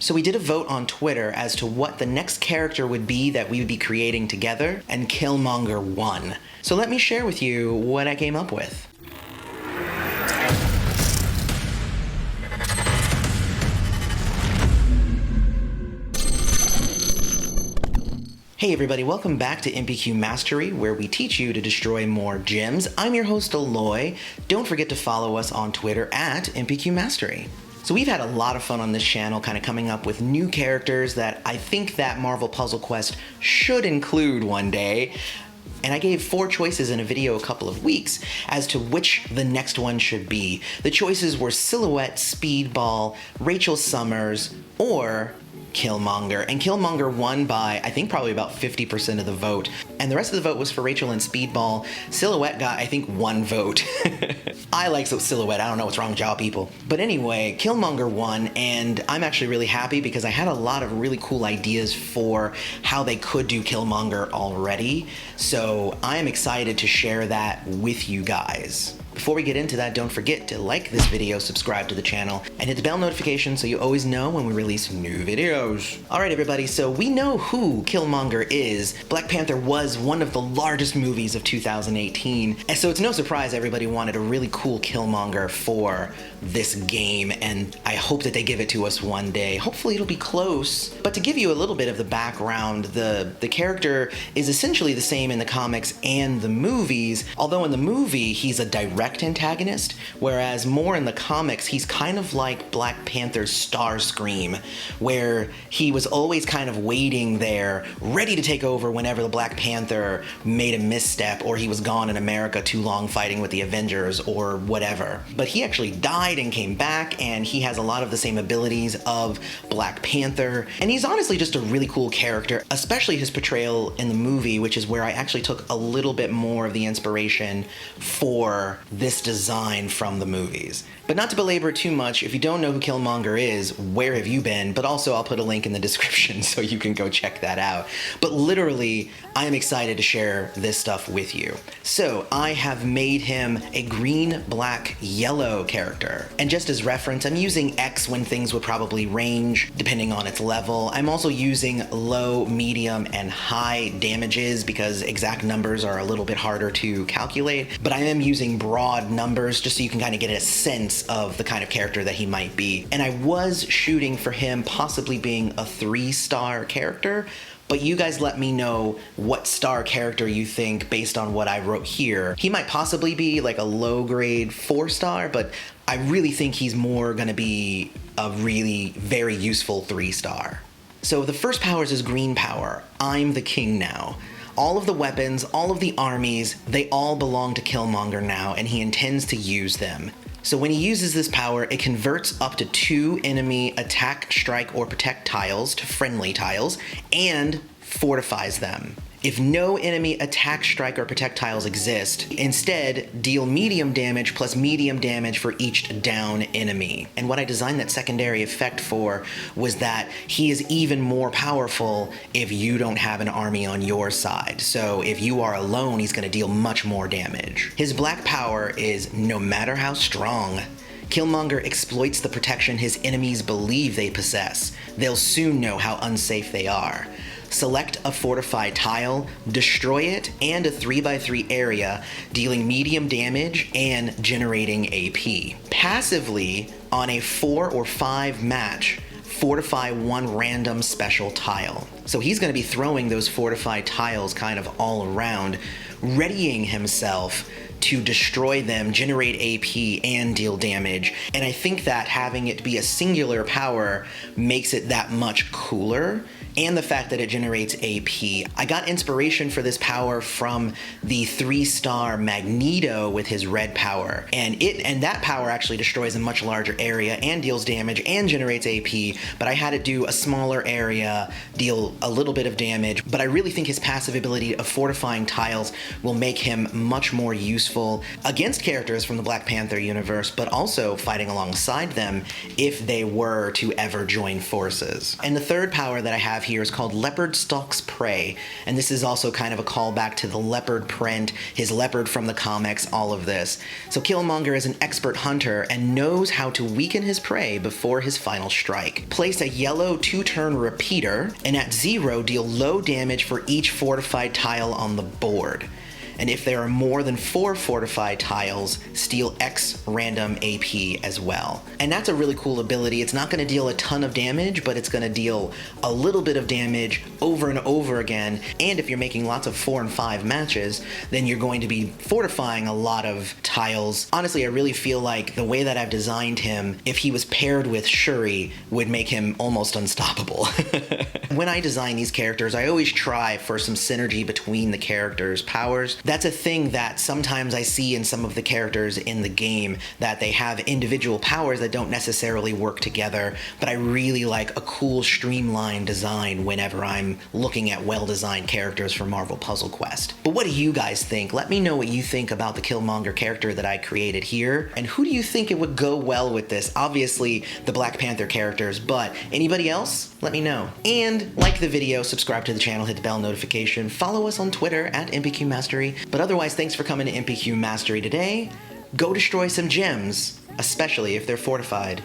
So we did a vote on Twitter as to what the next character would be that we would be creating together, and Killmonger won. So let me share with you what I came up with. Hey everybody, welcome back to MPQ Mastery, where we teach you to destroy more gems. I'm your host, Aloy. Don't forget to follow us on Twitter at MPQ Mastery. So we've had a lot of fun on this channel, kind of coming up with new characters that I think that Marvel Puzzle Quest should include one day. And I gave 4 choices in a video a couple of weeks as to which the next one should be. The choices were Silhouette, Speedball, Rachel Summers, or Killmonger. And Killmonger won by, I think, probably about 50% of the vote. And the rest of the vote was for Rachel and Speedball. Silhouette got, I think, 1 vote. I like Silhouette. I don't know what's wrong with y'all people. But anyway, Killmonger won, and I'm actually really happy because I had a lot of really cool ideas for how they could do Killmonger already. So I am excited to share that with you guys. Before we get into that, don't forget to like this video, subscribe to the channel, and hit the bell notification so you always know when we release new videos. Alright everybody, so we know who Killmonger is. Black Panther was one of the largest movies of 2018, and so it's no surprise everybody wanted a really cool Killmonger for this game, and I hope that they give it to us one day. Hopefully it'll be close. But to give you a little bit of the background, the character is essentially the same in the comics and the movies, although in the movie he's a direct antagonist, whereas more in the comics he's kind of like Black Panther's Starscream, where he was always kind of waiting there, ready to take over whenever the Black Panther made a misstep or he was gone in America too long fighting with the Avengers or whatever. But he actually died and came back, and he has a lot of the same abilities of Black Panther, and he's honestly just a really cool character, especially his portrayal in the movie, which is where I actually took a little bit more of the inspiration for this design from the movies. But not to belabor too much, if you don't know who Killmonger is, where have you been? But also I'll put a link in the description so you can go check that out. But literally, I am excited to share this stuff with you. So I have made him a green, black, yellow character. And just as reference, I'm using X when things would probably range, depending on its level. I'm also using low, medium, and high damages because exact numbers are a little bit harder to calculate. But I am using broad numbers just so you can kind of get a sense of the kind of character that he might be. And I was shooting for him possibly being a 3-star character, but you guys let me know what star character you think based on what I wrote here. He might possibly be like a low-grade 4-star, but I really think he's more gonna be a really very useful 3-star. So the first power is his green power. I'm the king now. All of the weapons, all of the armies, they all belong to Killmonger now, and he intends to use them. So when he uses this power, it converts up to 2 enemy attack, strike, or protect tiles to friendly tiles, and fortifies them. If no enemy attack, strike, or protect tiles exist, instead deal medium damage plus medium damage for each down enemy. And what I designed that secondary effect for was that he is even more powerful if you don't have an army on your side. So if you are alone, he's going to deal much more damage. His black power is no matter how strong, Killmonger exploits the protection his enemies believe they possess. They'll soon know how unsafe they are. Select a fortified tile, destroy it, and a 3x3 area, dealing medium damage and generating AP. Passively, on a 4 or 5 match, fortify 1 random special tile. So he's going to be throwing those fortified tiles kind of all around, readying himself to destroy them, generate AP, and deal damage. And I think that having it be a singular power makes it that much cooler, and the fact that it generates AP. I got inspiration for this power from the 3-star Magneto with his red power. And that power actually destroys a much larger area and deals damage and generates AP, but I had it do a smaller area, deal a little bit of damage, but I really think his passive ability of fortifying tiles will make him much more useful useful against characters from the Black Panther universe, but also fighting alongside them if they were to ever join forces. And the third power that I have here is called Leopard Stalks Prey, and this is also kind of a callback to the Leopard print, his Leopard from the comics, all of this. So Killmonger is an expert hunter and knows how to weaken his prey before his final strike. Place a yellow 2-turn repeater, and at 0, deal low damage for each fortified tile on the board. And if there are more than 4 fortified tiles, steal X random AP as well. And that's a really cool ability. It's not going to deal a ton of damage, but it's going to deal a little bit of damage over and over again. And if you're making lots of 4 and 5 matches, then you're going to be fortifying a lot of tiles. Honestly, I really feel like the way that I've designed him, if he was paired with Shuri, would make him almost unstoppable. When I design these characters, I always try for some synergy between the characters' powers. That's a thing that sometimes I see in some of the characters in the game, that they have individual powers that don't necessarily work together, but I really like a cool streamlined design whenever I'm looking at well-designed characters for Marvel Puzzle Quest. But what do you guys think? Let me know what you think about the Killmonger character that I created here, and who do you think it would go well with this? Obviously the Black Panther characters, but anybody else? Let me know. And like the video, subscribe to the channel, hit the bell notification, follow us on Twitter at MPQ Mastery. But otherwise, thanks for coming to MPQ Mastery today. Go destroy some gems, especially if they're fortified.